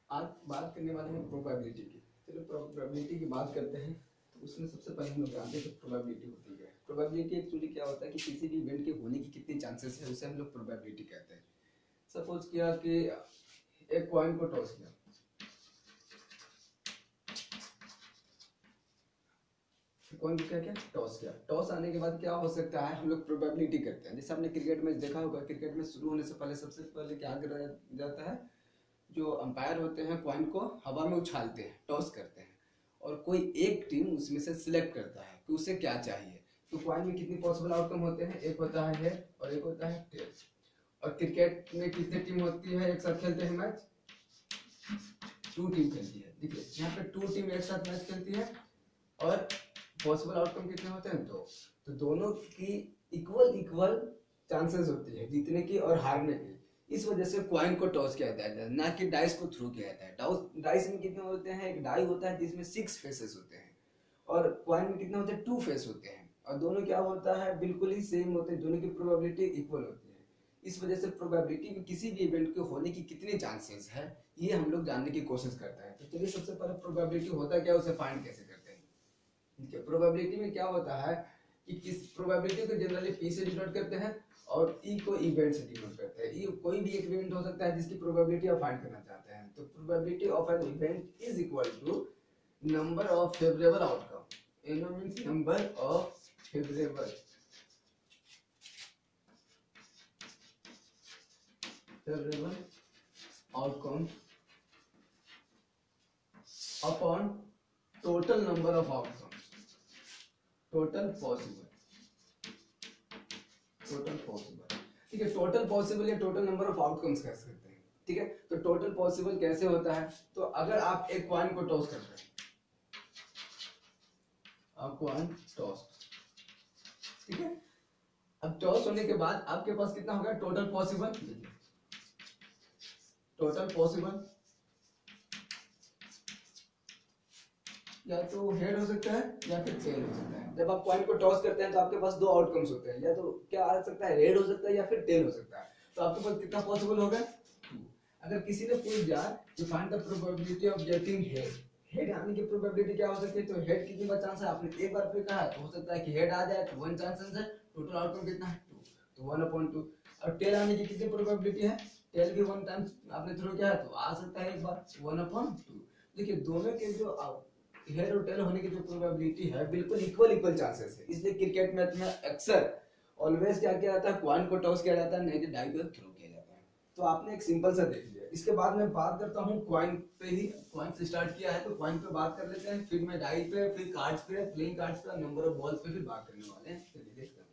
आज बात करने वाले हैं प्रोबेबिलिटी की। चलो प्रोबेबिलिटी की बात करते हैं। तो उसमें सबसे पहले हम लोग जानते हैं कि प्रोबेबिलिटी होती है। प्रोबेबिलिटी एक्चुअली क्या होता है कि किसी भी इवेंट के होने की कितनी चांसेस है, उसे हम लोग प्रोबेबिलिटी कहते हैं। सपोज किया कि एक कॉइन को टॉस किया, कौन क्या क्या टॉस किया, टॉस आने के बाद क्या हो सकता है, हम लोग प्रोबेबिलिटी करते हैं। जैसे आपने क्रिकेट मैच देखा होगा, क्रिकेट में शुरू होने से पहले सबसे पहले क्या करा जाता है, जो अंपायर होते हैं कॉइन को हवा में उछालते हैं, टॉस करते हैं, और कोई एक टीम उसमें से सिलेक्ट करता है कि उसे क्या चाहिए। तो कॉइन में कितनी पॉसिबल आउटकम होते हैं, एक होता है हेड और एक होता है टेल। और क्रिकेट में कितनी टीम होती है एक साथ खेलते हैं मैच, 2 टीम खेलती है। देखिए यहाँ पे 2 टीम एक साथ मैच खेलती है और पॉसिबल आउटकम कितने होते हैं, 2। तो दोनों की इक्वल इक्वल चांसेस होती है जीतने की और हारने की। इस वजह से कॉइन को टॉस किया जाता है, ना कि डाइस को थ्रू किया जाता है। डाइस में कितने होते हैं, एक डाई होता है जिसमें 6 फेसेस होते हैं, और कॉइन में कितने होते हैं, 2 फेस होते हैं, और दोनों क्या होता है, बिल्कुल ही सेम होते हैं, दोनों की प्रोबेबिलिटी इक्वल होती है। इस वजह से प्रोबेबिलिटी में किसी भी इवेंट के होने की कितनी चांसेस है, ये हम लोग जानने की कोशिश करते हैं। तो चलिए सबसे पहले प्रोबेबिलिटी होता क्या है, उसे फाइंड कैसे करते हैं। ठीक है, प्रोबेबिलिटी में क्या होता है कि किस प्रोबेबिलिटी को जनरली पी से डिनोट करते हैं और ई को इवेंट से डिनोट करते हैं। ई कोई भी एक इवेंट हो सकता है जिसकी प्रोबेबिलिटी आप फाइंड करना चाहते हैं। तो probability of an event is equal to number of favourable outcome. एनो means number of favourable outcome upon total number of outcome, total possible. ठीक है, टोटल पॉसिबल या टोटल नंबर ऑफ आउटकम्स कह सकते हैं। ठीक है, तो टोटल पॉसिबल कैसे होता है, तो अगर आप एक कॉइन को टॉस करते हैं, आप कॉइन टॉस, ठीक है, अब टॉस होने के बाद आपके पास कितना होगा, टोटल पॉसिबल। टोटल पॉसिबल या तो हेड हो सकता है या फिर टेल हो सकता है। जब आप कॉइन को टॉस करते हैं तो आपके पास 2 आउटकम्स होते हैं, या तो क्या आ सकता है, हेड हो सकता है या फिर टेल हो सकता है। तो आपके पास कितना पॉसिबल होगा, 2। अगर किसी ने पूछ दिया to find the probability of getting head, head आने की प्रोबेबिलिटी क्या हो सकती है, तो हेड कितनी बार चांस है, आपने एक बार फिर कहा है, तो हो सकता है कि हेड आ जाए तो 1 चांसेस है, टोटल आउटकम कितना है, 2, तो 1/2। और टेल आने की कितनी प्रोबेबिलिटी है, टेल भी 1 टाइम आपने थ्रो किया है तो आ सकता है एक बार, 1/2। देखिए दोनों के जो हेड और टेल होने की जो प्रोबेबिलिटी है बिल्कुल इक्वल चांसेस है। इसलिए क्रिकेट मैच में अक्सर ऑलवेज क्या किया जाता है, कॉइन को टॉस किया जाता है, नहीं कि डाई को थ्रो किया जाता है। तो आपने एक सिंपल सा देख लिया। इसके बाद मैं बात करता हूँ कॉइन पे ही, कॉइन से स्टार्ट किया है तो कॉइन पे बात कर लेते हैं, फिर मैं डाई पे, फिर कार्ड्स पे, प्लेइंग कार्ड्स पे, नंबर ऑफ बॉल्स पे फिर बात करने वाले हैं। चलिए देखते हैं।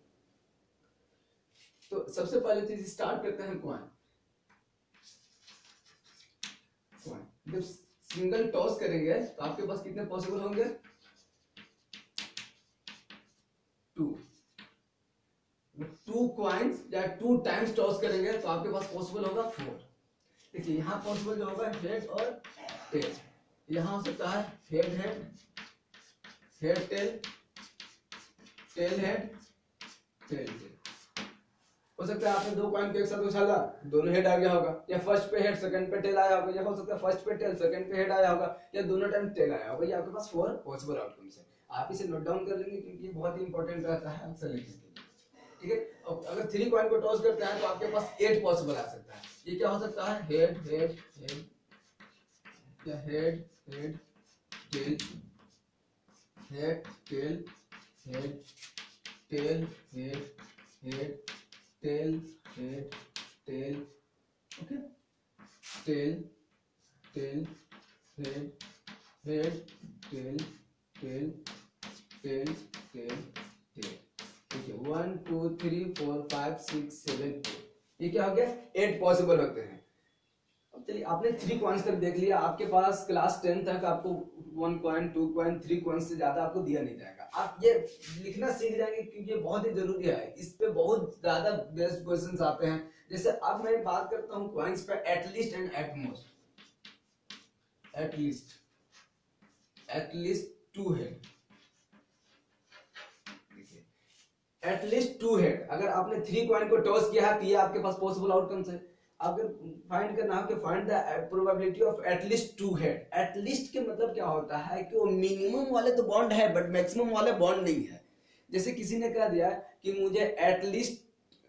तो सबसे पहले चीज स्टार्ट करते हैं कॉइन। जब सिंगल टॉस करेंगे तो आपके पास कितने पॉसिबल होंगे, 2 कॉइन्स या 2 टाइम्स टॉस करेंगे तो आपके पास पॉसिबल होगा 4। देखिए यहाँ पॉसिबल जो होगा हेड और टेल, यहाँ हो सकता है head head, head tail, tail head, tail tail. हो सकता है आपने 2 कॉइन को एक साथ उछाला, दोनों हेड आ गया होगा, या फर्स्ट पे हेड सेकंड पे टेल आया होगा, या हो सकता है फर्स्ट पे टेल सेकंड पे हेड आया होगा, या दोनों टाइम टेल आया होगा। ये आपके पास 4 पॉसिबल आउटकम्स है। आप इसे नोट डाउन कर लेंगे क्योंकि ये बहुत ही इंपॉर्टेंट रहता है आंसर लिखने के लिए। ठीक है, और अगर 3 कॉइन को टॉस करते हैं तो आपके पास 8 पॉसिबल आ सकता है। ये क्या हो सकता है, हेड हेड हेड, या head head tail, head tail, head tail, head head tail, head tail, okay, tail tail, head head tail, tail tail, tail tail. ठीक है, 1 2 3 4 5 6 7 8, ये क्या हो गया, 8 पॉसिबल होते हैं। अब चलिए आपने 3 कॉइन्स तक देख लिया, आपके पास क्लास 10 तक आपको 1 कॉइन 2 कॉइन 3 कॉइन से ज्यादा आपको दिया नहीं जाएगा। आप ये लिखना सीख जाएंगे क्योंकि ये बहुत ही जरूरी है, इस पे बहुत ज्यादा बेस्ट क्वेश्चंस आते हैं। जैसे अब मैं बात करता हूँ कॉइन्स पे, at least and at most. At least 2 head, at least 2 head. अगर आपने 3 कॉइन को टॉस किया है तो ये आपके पास पॉसिबल आउटकम्स है। अगर फाइंड करना हो कि find the probability of at least to head, at least के मतलब क्या होता है कि वो मिनिमम वाले तो बॉन्ड है बट मैक्सिमम वाले बॉन्ड नहीं है। जैसे किसी ने कह दिया कि मुझे एटलीस्ट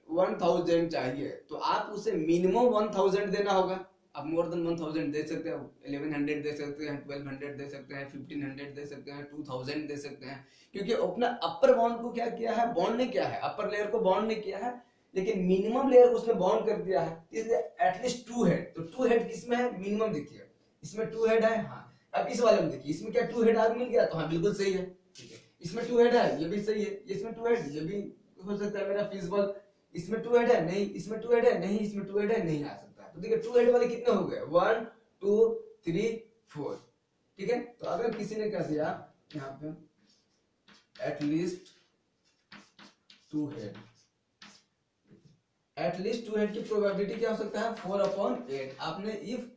1000 चाहिए, तो आप उसे मिनिमम 1000 देना होगा। आप मोर देन 1000 दे सकते हैं, 1100 दे सकते हैं, 1200 दे सकते हैं, 1500 दे सकते हैं, 2000 दे सकते हैं, क्योंकि अपना अपर बॉन्ड को क्या किया है, बॉन्ड ने किया है, अपर लेयर को बॉन्ड ने किया है, लेकिन मिनिमम लेयर को उसने बॉन्ड कर दिया है, इसलिए एटलीस्ट 2 हेड। तो 2 हेड किसमें है, मिनिमम देखिए इसमें 2 हेड है। हाँ, अब इस वाले में देखिए इसमें क्या 2 हेड आगे मिल गया, तो हाँ बिल्कुल सही है, ठीक है। इसमें 2 हेड है, ये भी सही है, इसमें 2 हेड, ये भी हो सकता है मेरा फिजिबल। इसमें 2 हेड है, नहीं, इसमें 2 हेड है, नहीं, इसमें 2 हेड है, नहीं आ सकता। तो देखिए 2 हेड वाले कितने हो गए, 1 2 3 4, ठीक है। तो अगर किसी ने कह दिया यहाँ पे एटलीस्ट 2 हेड, एटलीस्ट 2 हेड की प्रोबेबिलिटी क्या हो सकता है, 4/8। आपने इफ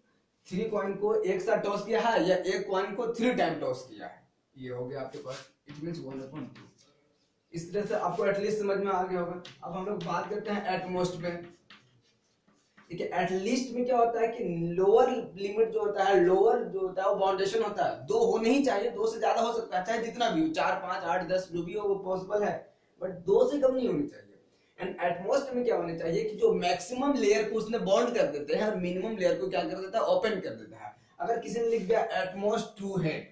3 कॉइन को एक साथ टॉस किया है या एक कॉइन को 3 टाइम टॉस किया है, ये हो गया आपके पास, इट मींस 1/2। इस तरह से आपको एटलीस्ट समझ में आ गया होगा। अब हम लोग बात करते हैं एटमोस्ट पे। देखिए एटलीस्ट में क्या होता है कि लोअर लिमिट जो होता है, लोअर जो होता है वो बाउंडेशन होता है, 2 होने ही चाहिए, 2 से ज्यादा हो सकता है, चाहे जितना भी हो, 4 5 8 10 जो भी हो वो पॉसिबल है, बट 2 से कम नहीं होनी चाहिए। एंड एटमोस्ट में क्या होना चाहिए कि जो मैक्सिमम लेयर को उसने बॉन्ड कर देते हैं और मिनिमम लेयर को क्या कर देता है, ओपन कर देता है। अगर किसी ने लिख दिया एटमोस्ट 2 हेड,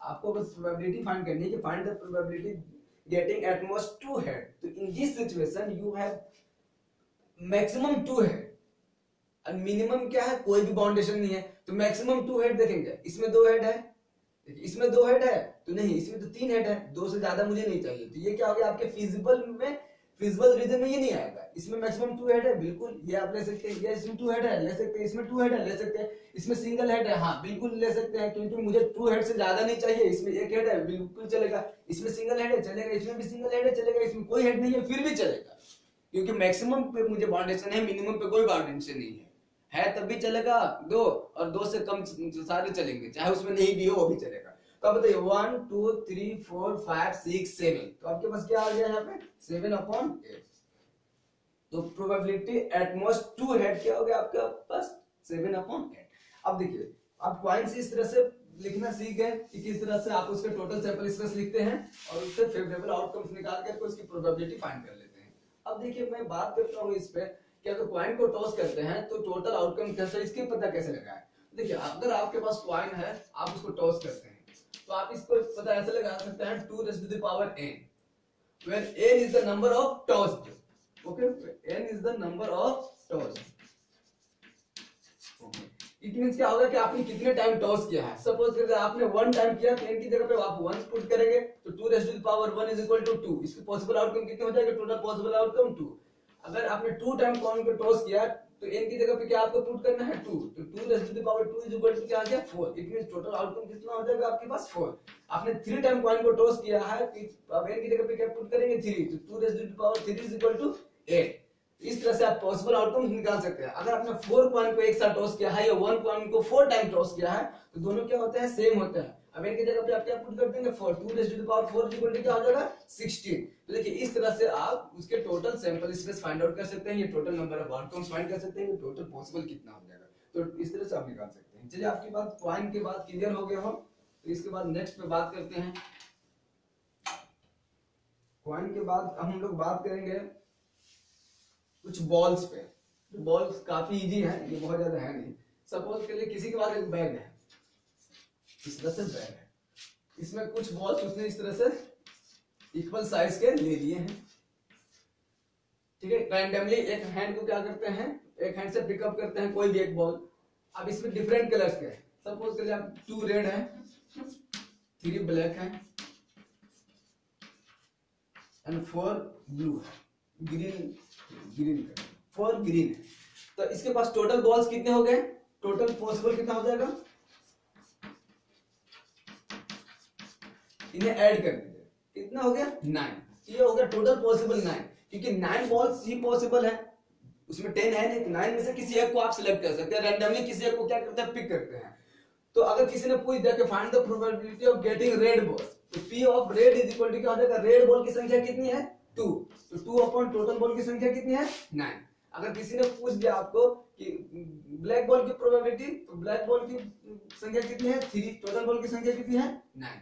आपको बस प्रोबेबिलिटी फाइंड करनी है कि find the probability getting at most 2 head. तो in this situation you have maximum 2 head और मिनिमम क्या है, कोई भी बाउंडेशन नहीं है, तो मैक्सिमम 2 हेड देखेंगे। इसमें 2 हेड है, इसमें 2 हेड है, तो नहीं, इसमें तो 3 हेड है, 2 से ज्यादा मुझे नहीं चाहिए। तो ये क्या हो गया आपके फिजिबल में, फिजिबल रीजन में ये नहीं आएगा। इसमें मैक्सिमम 2 हेड है, बिल्कुल ये आप ले सकते हैं, ये इसमें 2 हेड है ले सकते हैं, इसमें 2 हेड है ले सकते हैं, इसमें सिंगल हेड है, हाँ बिल्कुल ले सकते हैं, क्योंकि मुझे 2 हेड से ज्यादा नहीं चाहिए। इसमें 1 हेड है, बिल्कुल चलेगा, इसमें सिंगल हेड है चलेगा, इसमें भी सिंगल हेड है चलेगा, इसमें कोई हेड नहीं है फिर भी चलेगा, क्योंकि मैक्सिमम पे मुझे बाउंडेशन है, मिनिमम पे कोई बाउंडेशन नहीं है तब भी चलेगा 2, और 2 से कम सारे चलेंगे, चाहे उसमें नहीं भी हो वो भी चलेगा। तो अब बताइए 1 2 3 4 5 6 7, तो आपके पास क्या आ गया यहाँ पे 7/8। तो प्रोबेबिलिटी एटमोस्ट 2 हेड क्या हो गया आपके पास 7/8। अब देखिए आप पॉइंट्स इस तरह से लिखना सीख गए कि किस तरह से आप उसके टोटल सैंपल स्पेस लिखते हैं और उससे फेवरेबल आउटकम्स निकाल कर उसकी प्रोबेबिलिटी फाइंड कर लेते हैं। अब देखिए मैं बात करता हूँ इस पे कि अगर कॉइन को टॉस करते हैं तो टोटल आउटकम कैसे, इसकी पता कैसे लगाएं। देखिए अगर आपके पास कॉइन है, आप उसको टॉस करते हैं, तो आप इसको पता ऐसे लगा सकते हैं 2n, where n is the number of tossed, okay, n is the number of tossed, okay, it means क्या होगा कि आपने कितने टाइम टॉस किया है। सपोज करते आपने 1 टाइम किया तो n की जगह पे आप 1 पुट करेंगे, तो 2n is equal to 2, इसकी पॉसिबल आउटकम कितने हो जाएगा, टोटल पॉसिबल आउटकम 2। अगर आपने 2 टाइम कॉइन को टॉस किया तो n की जगह पे क्या आपको पुट करना है 2, तो 2 is equal to क्या आ गया 4, इट मींस टोटल आउटकम कितना हो जाएगा आपके पास 4। आपने 3 टाइम कॉइन को टॉस किया है, अब n की जगह पे क्या पुट करेंगे 3, तो 2 is equal to 8। इस तरह से आप पॉसिबल आउटकम निकाल सकते हैं। अगर आपने 4 कॉइन को एक साथ टॉस किया है या 1 कॉइन को 4 टाइम टॉस किया है, तो दोनों क्या होते हैं, सेम होते हैं। अब इनकी जगह पे आप क्या पुट कर देंगे 4, 2 इक्वल टू क्या हो जाएगा 16। तो देखिए इस तरह से आप उसके total sample space find out कर सकते हैं, ये total number of outcomes find कर सकते हैं, ये टोटल पॉसिबल कितना हो जाएगा, तो इस तरह से आप निकाल सकते हैं। चलिए आपकी बात कॉइन के बाद क्लियर हो गया हो, तो इसके बाद नेक्स्ट पे बात करते हैं। कॉइन के बाद हम लोग बात करेंगे कुछ बॉल्स पे। बॉल्स काफी इजी है, ये बहुत ज्यादा है नहीं। सपोज के लिए किसी के पास एक बैग है, इस तरह से बैग है, इसमें कुछ बॉल्स उसने इस तरह से इक्वल साइज के ले लिए हैं, ठीक है। रैंडमली एक हैंड को क्या करते हैं, एक हैंड से पिकअप करते हैं कोई भी एक बॉल। अब इसमें डिफरेंट कलर्स के हैं, सपोज के लिए आप 2 रेड है, 3 ब्लैक है एंड 4 ब्लू है, ग्रीन 4 ग्रीन है। तो इसके पास टोटल बॉल्स कितने हो गए, टोटल पॉसिबल कितना हो जाएगा, इन्हें ऐड कर दीजिए, कितना हो गया 9। ये हो गया टोटल पॉसिबल 9, क्योंकि 9 बॉल्स ही पॉसिबल है, उसमें 10 है नहीं, तो 9 में से किसी एक को आप सिलेक्ट कर सकते हैं, रैंडमली किसी एक को क्या करते हैं, पिक करते हैं। तो अगर किसी ने पूछ दिया कि find the probability of getting red ball, तो P of red is equal to क्या हो जाएगा, रेड बॉल की संख्या कितनी है 2, तो 2 अपॉन टोटल बॉल की संख्या कितनी है 9। अगर किसी ने पूछ दिया आपको कि ब्लैक बॉल की प्रोबेबिलिटी, तो ब्लैक बॉल की संख्या कितनी है 3, टोटल बॉल की संख्या कितनी है 9।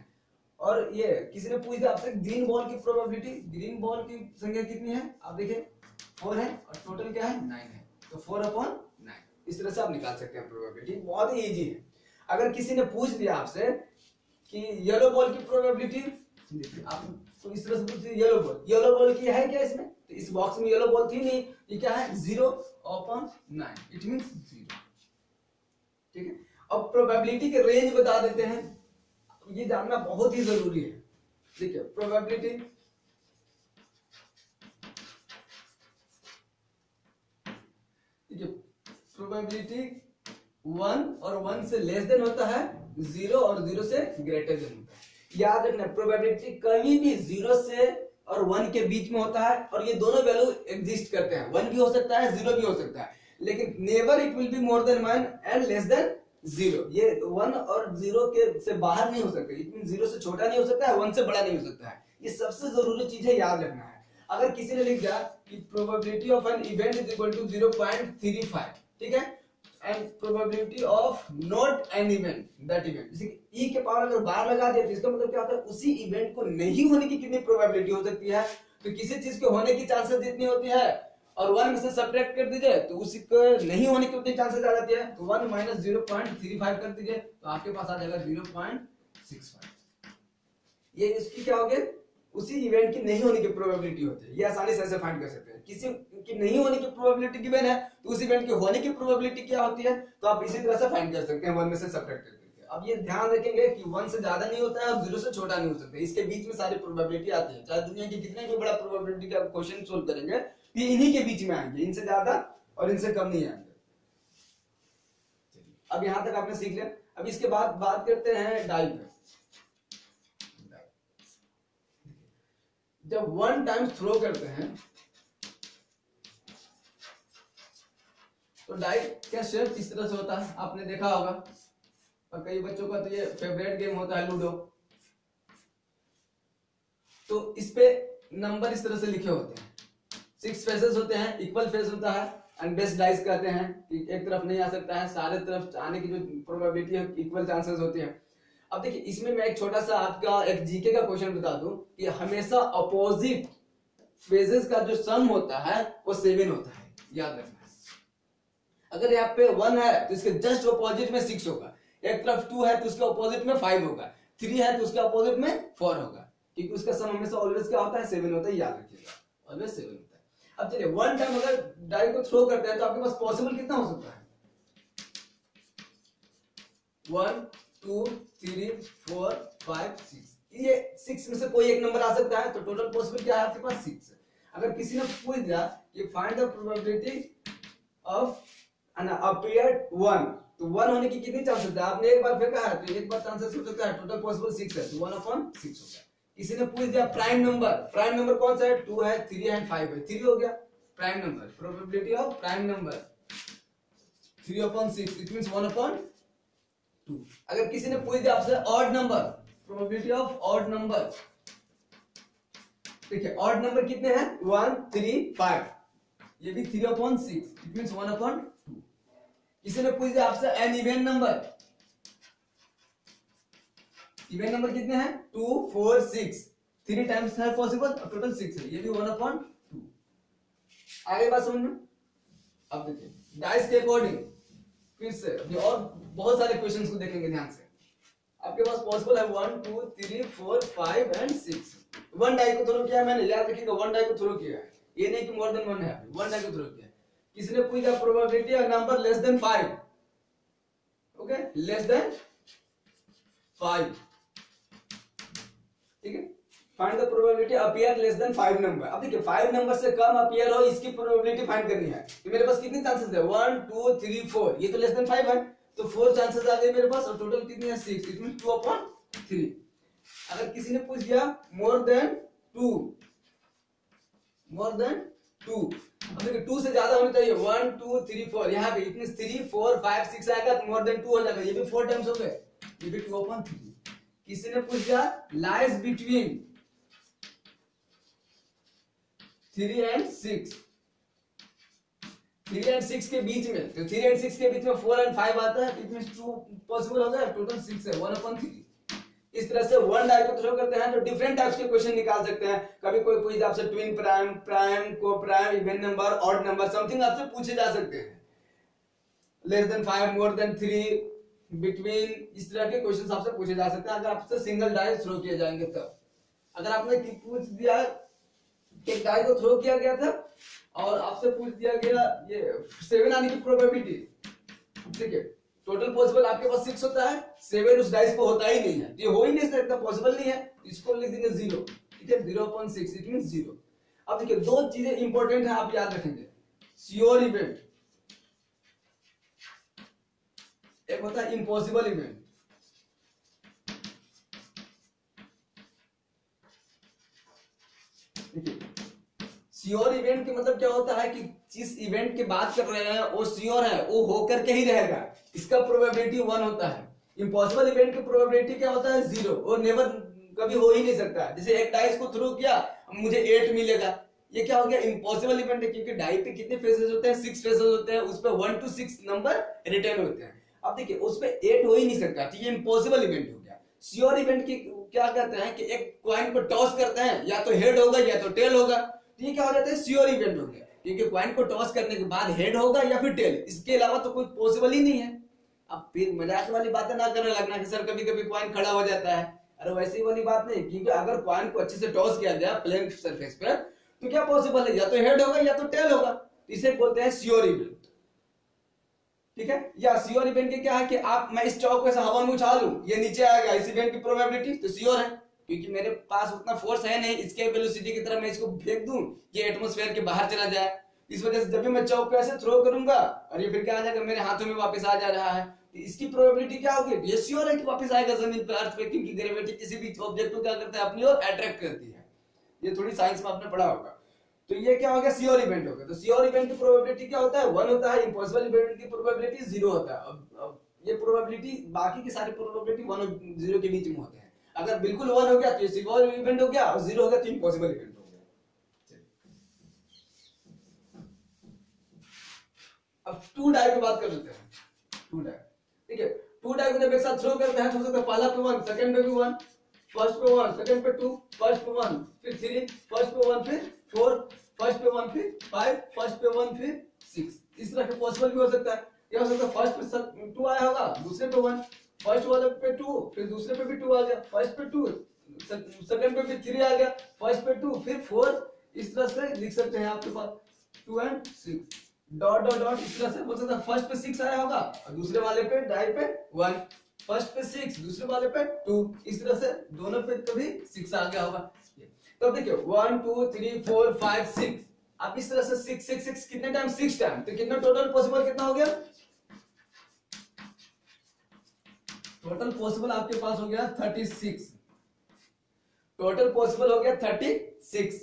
और ये किसी ने पूछ दिया आपसे ग्रीन बॉल की प्रोबेबिलिटी, ग्रीन बॉल की संख्या कितनी है, आप देखिए 4 है और टोटल क्या है 9 है, तो 4/9। इस तरह से आप निकाल सकते हैं प्रोबेबिलिटी, बहुत ही इजी है। अगर किसी ने पूछ दिया आपसे कि येलो बॉल की प्रोबेबिलिटी, आप तो इस तरह से पूछ येलो बॉल की है क्या इसमें, तो इस बॉक्स में येलो बॉल थी नहीं, ये क्या है 0/9, इट मींस 0। ठीक है, अब प्रोबेबिलिटी के रेंज बता देते हैं, ये जानना बहुत ही जरूरी है। देखिए प्रोबेबिलिटी प्रोबेबिलिटी 1 और 1 से लेस देन होता है, 0 और 0 से ग्रेटर देन होता है। याद रखना प्रोबेबिलिटी कभी भी 0 से और 1 के बीच में होता है, और ये दोनों वैल्यू एग्जिस्ट करते हैं, 1 भी हो सकता है 0 भी हो सकता है, लेकिन never it will be more than 1 and less than 0। ये 1 और 0 के से बाहर नहीं हो सकता, इट मीन 0 से छोटा नहीं हो सकता है, 1 से बड़ा नहीं हो सकता है। ये सबसे जरूरी चीज है, याद रखना है। अगर किसी ने लिख दिया कि probability of an event is equal to 0.35, ठीक है, and probability of not an event that event, जैसे ई के पावर अगर बाहर लगा दिया तो इसका मतलब क्या होता है, उसी इवेंट को नहीं होने की कितनी प्रोबेबिलिटी हो सकती है, तो किसी चीज के होने की चांसेस जितनी होती है और 1 में से सब्ट्रैक्ट कर दीजिए तो उसी को नहीं होने की उतनी चांसेस आ जाती है, तो 1 माइनस 0.35 कर दीजिए तो आपके पास आ जाएगा 0.65। ये इसकी क्या हो गया, उसी इवेंट की नहीं होने की प्रोबेबिलिटी होती है। ये आसानी से ऐसे फाइंड कर सकते हैं, किसी की नहीं होने की प्रोबेबिलिटी गिवन है तो उस इवेंट के होने की प्रोबेबिलिटी क्या होती है, तो आप इसी तरह से फाइंड कर सकते हैं 1 में से सब्ट्रैक्ट करके। अब ये ध्यान रखेंगे कि 1 से ज्यादा नहीं होता है और 0 से छोटा नहीं हो सकता, इसके बीच में सारी प्रोबेबिलिटी आती है। चाहे दुनिया की कितने भी बड़ा प्रोबेबिलिटी का क्वेश्चन सोल्व करेंगे, ये इन्हीं के बीच में आएंगे, इनसे ज्यादा और इनसे कम नहीं आएंगे। अब यहां तक आपने सीख लिया। अब इसके बाद बात करते हैं डाई पे। जब 1 टाइम्स थ्रो करते हैं तो डाई का शेप इस तरह से होता है, आपने देखा होगा, और कई बच्चों का तो ये फेवरेट गेम होता है लूडो। तो इस पे नंबर इस तरह से लिखे होते हैं, 6 फेसेस होते हैं, इक्वल फेस होता है एंड बेस्ट डाइस कहते हैं, एक तरफ नहीं आ सकता है, सारे तरफ आने की जो प्रोबेबिलिटी है इक्वल चांसेस होती है। अब देखिए इसमें मैं एक छोटा सा आपका एक जीके का क्वेश्चन बता दूं कि हमेशा अपोजिट फेजेस का जो सम होता है वो 7 होता है, याद रखना। अगर यहाँ पे 1 है तो इसके जस्ट अपोजिट में 6 होगा, एक तरफ 2 है तो उसके अपोजिट में 5 होगा, 3 है तो उसके अपोजिट में 4 होगा, क्योंकि उसका सम हमेशा ऑलवेज क्या होता है 7 होता है, याद रखिएगा ऑलवेज 7 होता है। अब चलिए 1 टाइम अगर डाई को थ्रो करते हैं तो आपके पास पॉसिबल कितना हो सकता है, 1 2 3 4 5 6, ये 6 में से कोई एक नंबर आ सकता है, तो टोटल पॉसिबल क्या है आपके पास 6 है। अगर किसी ने पूछ दिया कि find the probability of an appeared 1, तो 1 होने की कितनी चांसेस है, आपने एक बार फेंका है तो एक बार चांसेस हो सकता है, टोटल पॉसिबल 6 है, तो 1/6 हो गया। किसी ने पूछ दिया प्राइम नंबर कौन सा है, 2 है 3 है 5 है, 3 हो गया prime number, probability of prime number 3/6, it means 1/2। अगर किसी ने पूछ दिया आपसे odd number, probability of odd number, देखिए ऑड नंबर कितने हैं 1 3 5, ये भी 3/6, इट मींस 1/2। किसी ने पूछ दिया आपसे an even number, even number कितने हैं 2 4 6, 3 टाइम्स है पॉसिबल और टोटल 6 है, ये भी 1/2। आगे बात समझ में। अब देखिए डाइस के अकॉर्डिंग फिर से और बहुत सारे क्वेश्चंस को देखेंगे ध्यान से। आपके पास पॉसिबल है 1 2 3 4 5 एंड 6। 1 डाई को थ्रो किया मैंने, याद रखिएगा 1 डाई को थ्रो किया है, ये नहीं कि मोर देन 1 है, 1 डाई को थ्रो किया। किसी ने पूछा probability of number less than 5, okay less than 5, ठीक है, find the probability appear less than 5 number. अब देखिए 5 नंबर से कम अपीयर हो इसकी प्रोबेबिलिटी फाइंड करनी है, तो मेरे पास कितनी चांसेस है 1 2 3 4, ये तो लेस देन 5 है तो 4 चांसेस आ गए मेरे पास, और टोटल कितनी है 6, इट मींस 2/3। अगर किसी ने पूछ दिया मोर देन 2, अब देखिए 2 से ज्यादा होनी चाहिए, 1 2 3 4, यहाँ पे इट मींस 3 4 5 6 आएगा तो मोर देन 2 हो जाएगा, ये भी 4 टाइम्स हो गए, ये भी 2/3। किसी ने पूछ दिया लाइज बिटवीन 3 and 6, 3 एंड 6 के बीच में, तो 3 एंड 6 के बीच में 4 एंड 5 आता है, इट मींस 2 पॉसिबल हो गया, टोटल 6 है, 1/3। इस तरह से वन डाई को थ्रो करते हैं तो डिफरेंट टाइप्स के क्वेश्चन निकाल सकते हैं। कभी कोई पूछे आपसे ट्विन प्राइम, प्राइम, को prime, even number, odd number, something आपसे पूछे जा सकते हैं। Less than 5, more than 3, between, इस तरह के क्वेश्चन आपसे पूछे जा सकते हैं अगर आपसे सिंगल डाई थ्रो किए जाएंगे तब। अगर आपने पूछ दिया एक डाई को थ्रो किया गया था और आपसे पूछ दिया गया ये 7 आने की प्रोबेबिलिटी, ठीक है, टोटल पॉसिबल आपके पास 6 होता है, 7 उस डाइस पे होता ही नहीं है, ये हो ही नहीं सकता, पॉसिबल नहीं है, इसको लिख देंगे 0, ठीक है, 0.6 इट मींस 0। अब देखिए दो चीजें इंपॉर्टेंट है, आप याद रखेंगे, श्योर इवेंट, एक होता है इम्पॉसिबल इवेंट। श्योर इवेंट के मतलब क्या होता है कि जिस इवेंट की बात कर रहे हैं वो श्योर है, वो होकर के ही रहेगा, इसका प्रोबेबिलिटी 1 होता है। इम्पॉसिबल इवेंट की प्रोबेबिलिटी क्या होता है 0, वो नेवर, कभी हो ही नहीं सकता। जैसे एक डाइस को थ्रो किया मुझे 8 मिलेगा, ये क्या हो गया, इम्पॉसिबल इवेंट है, क्योंकि डाई पे कितने फेसेस होते हैं, 6 फेसेस होते हैं, उस पे 1 to 6 नंबर रिटर्न होते हैं। अब देखिए उस पे 8 हो ही नहीं सकता, ठीक है, इम्पॉसिबल इवेंट हो गया। श्योर इवेंट की क्या कहते हैं कि एक कॉइन को टॉस करते हैं, या तो हेड होगा या तो टेल होगा, ये क्या हो जाता है, श्योर इवेंट हो गया, क्योंकि कॉइन को टॉस करने के बाद हेड होगा या फिर टेल, इसके अलावा तो कोई पॉसिबल ही नहीं है। अब फिर मजाक वाली बातें ना करने लगना कि सर कभी कभी कॉइन खड़ा हो जाता है, अरे वैसी वाली बात नहीं, क्योंकि अगर कॉइन को अच्छे से टॉस किया गया प्लेन सरफेस पर तो क्या पॉसिबल है, या तो हेड होगा या तो टेल होगा, इसे बोलते हैं श्योर इवेंट, ठीक है। या श्योर इवेंट के क्या है कि आप, मैं इस चौक को ऐसे हवा में उछालूं, ये नीचे आएगा, इस इवेंट की प्रोबेबिलिटी तो श्योर है, क्योंकि मेरे पास उतना फोर्स है नहीं, इसके वेलोसिटी की तरह मैं इसको फेंक दूं ये एटमॉस्फेयर के बाहर चला जाए, इस वजह से जब भी मैं चौक को ऐसे थ्रो करूंगा और ये फिर क्या आ जाएगा, मेरे हाथों में वापस आ जा रहा है, तो इसकी प्रोबेबिलिटी क्या होगी, ये श्योर है कि वापस आएगा जमीन पर, अर्थ पे, क्योंकि ग्रेविटी किसी भी ऑब्जेक्ट को क्या करता है, अपनी ओर अट्रैक्ट करती है। ये थोड़ी साइंस में आपने पढ़ा होगा। तो ये क्या हो गया, श्योर इवेंट हो गया। तो श्योर इवेंट की प्रोबेबिलिटी क्या होता है, 1 होता है, इम्पॉसिबल इवेंट की प्रोबेबिलिटी 0 होता है। अब ये प्रोबेबिलिटी, बाकी की सारी प्रोबेबिलिटी 1 और 0 के बीच में होते हैं। अगर बिल्कुल 1 हो गया तो ये श्योर इवेंट हो गया, और 0 हो गया तो इम्पॉसिबल इवेंट हो गया। अब 2 डाई की बात कर लेते हैं। 2 डाई, ठीक है, 2 डाई को जब एक साथ थ्रो करते हैं तो हो सकता है पहला पे 1, सेकंड पे भी 1, फर्स्ट पे 1, सेकंड पे 2, फर्स्ट पे 1, फिर 3, फर्स्ट पे 1, फिर 4, फर्स्ट पे 1, फिर 5, फर्स्ट पे 1, फिर 6, इस तरह के पॉसिबल भी हो सकता है। क्या हो सकता है, फर्स्ट पे 2 आया होगा, दूसरे पे 1, फर्स्ट वाले पे 2, फिर दूसरे पे भी 2 आ गया, फर्स्ट पे 2, सेकंड पे भी 3 आ गया, फर्स्ट पे 2, फिर 4, इस तरह से लिख सकते हैं आपके पास 2 and 6 डॉट डॉट डॉट, इस तरह से बोल सकते हैं। फर्स्ट पे 6 आया होगा और दूसरे वाले पे डाई पे 1, फर्स्ट पे 6, दूसरे वाले पे 2, इस तरह से दोनों पे कभी 6 आ गया होगा। तो देखिए 1 2 3 4 5 6, आप इस तरह से 6 6 6 कितने टाइम, 6 टाइम, तो कितना टोटल पॉसिबल कितना हो गया, टोटल पॉसिबल आपके पास हो गया 36, टोटल पॉसिबल हो गया 36।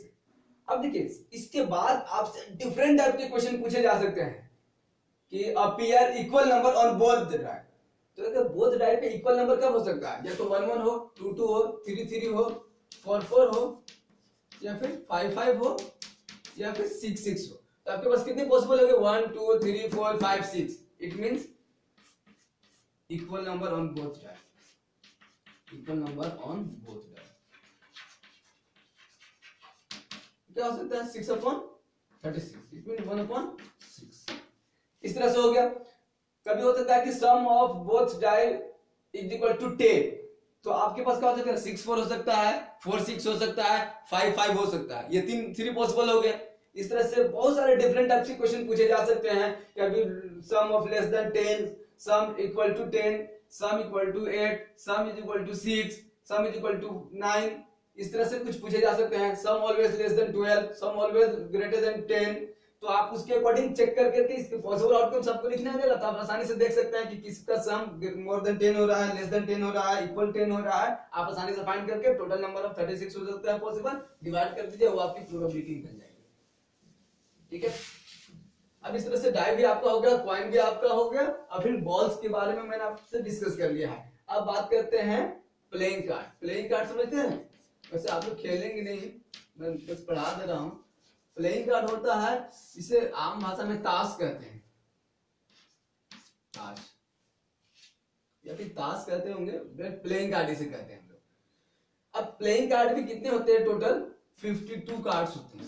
अब देखिए इसके बाद आपसे डिफरेंट टाइप के क्वेश्चन पूछे जा सकते हैं कि appear equal number on both the die. तो अगर बोथ डाई पे इक्वल नंबर कब हो सकता है, या तो 1 1 हो, 2 2 हो, 3 3 हो, 4 4 हो, या फिर 5 5 हो, या फिर 6 6 हो। तो आपके पास कितने पॉसिबल हो गए, 1 2 3 4 5 6, it means equal number on both die, equal number on both die. क्या हो सकता है, 6/36, इट मीन 1/6, इस तरह से हो गया। कभी हो सकता है कि sum of both die is equal to 10, तो आपके पास क्या हो सकता है, 6 4 हो सकता है, 4 6 हो सकता है, 5 5 हो सकता है, ये 3 पॉसिबल हो गए। इस तरह से बहुत सारे डिफरेंट टाइप के क्वेश्चन पूछे जा सकते हैं। कभी sum of less than 10, sum equal to 10, sum equal to 8, sum is equal to 6, sum is equal to 9, इस तरह से कुछ पूछे जा सकते हैं। Sum always less than 12, sum always greater than 10, तो आप उसके अकॉर्डिंग चेक करके इसके पॉसिबल आउटकम सबको लिखना है, तो आप आसानी से देख सकते हैं कि किसका सम मोर देन 10 हो रहा है, लेस देन 10 हो रहा है, इक्वल 10 हो रहा है। आप आसानी से फाइंड करके टोटल नंबर ऑफ 36 हो सकता है पॉसिबल, डिवाइड कर दीजिए, वो आपकी प्रोबेबिलिटी निकल जाएगी, ठीक है। अब इस तरह से डाई भी आपका हो गया, कॉइन भी आपका हो गया, और फिर बॉल्स के बारे में मैंने आपसे डिस्कस कर लिया है। अब बात करते हैं प्लेइंग कार्ड। प्लेइंग कार्ड समझते हैं, वैसे आप लोग खेलेंगे नहीं, मैं बस पढ़ा दे रहा हूं। प्लेइंग कार्ड होता है, इसे आम भाषा में ताश कहते हैं, ताश या फिर ताश कहते होंगे, प्लेइंग कार्ड इसे कहते हैं हम लोग। अब प्लेइंग कार्ड भी कितने होते हैं? टोटल 52 कार्ड्स होते हैं,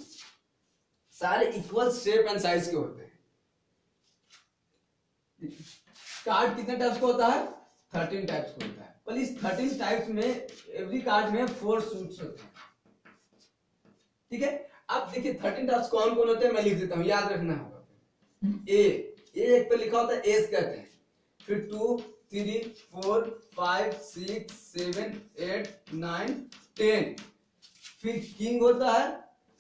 सारे इक्वल शेप एंड साइज के होते हैं। कार्ड कितने टाइप्स का होता है? 13 टाइप्स का होता है। पर इस 13 टाइप्स में एवरी कार्ड में 4 सूट्स होते हैं, ठीक है। अब देखिए 13 टाइप्स कौन कौन होते हैं, मैं लिख देता हूं, याद रखना होगा। ए एक पे लिखा होता है, एस कहते हैं, फिर 2 3 4 5 6 7 8 9 10, फिर किंग होता है,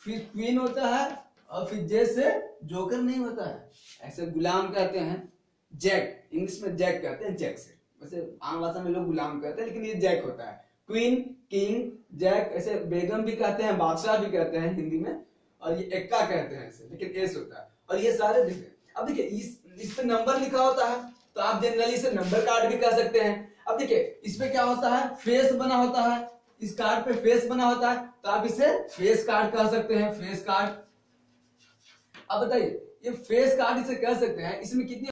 फिर क्वीन होता है, और फिर जैसे जोकर नहीं होता है, ऐसे गुलाम कहते हैं, जैक, इंग्लिश में जैक कहते हैं, जैक से, वैसे आम भाषा में लोग गुलाम कहते हैं, लेकिन ये जैक होता है। क्वीन, किंग, जैक, ऐसे बेगम भी कहते हैं, बादशाह भी कहते हैं हिंदी में, और ये एक्का कहते हैं ऐसे, लेकिन एस होता है। और ये सारे देखिए, अब देखिए इस पे नंबर लिखा होता है, तो आप जनरली इसे नंबर कार्ड भी कह सकते हैं। अब देखिए इस पे क्या होता है, फेस बना होता है, इस कार्ड पे फेस बना होता है, तो आप इसे फेस कार्ड कह सकते हैं, फेस कार्ड। अब बताइए ये फेस कार्ड इसे कह सकते हैं, इसमें कितनी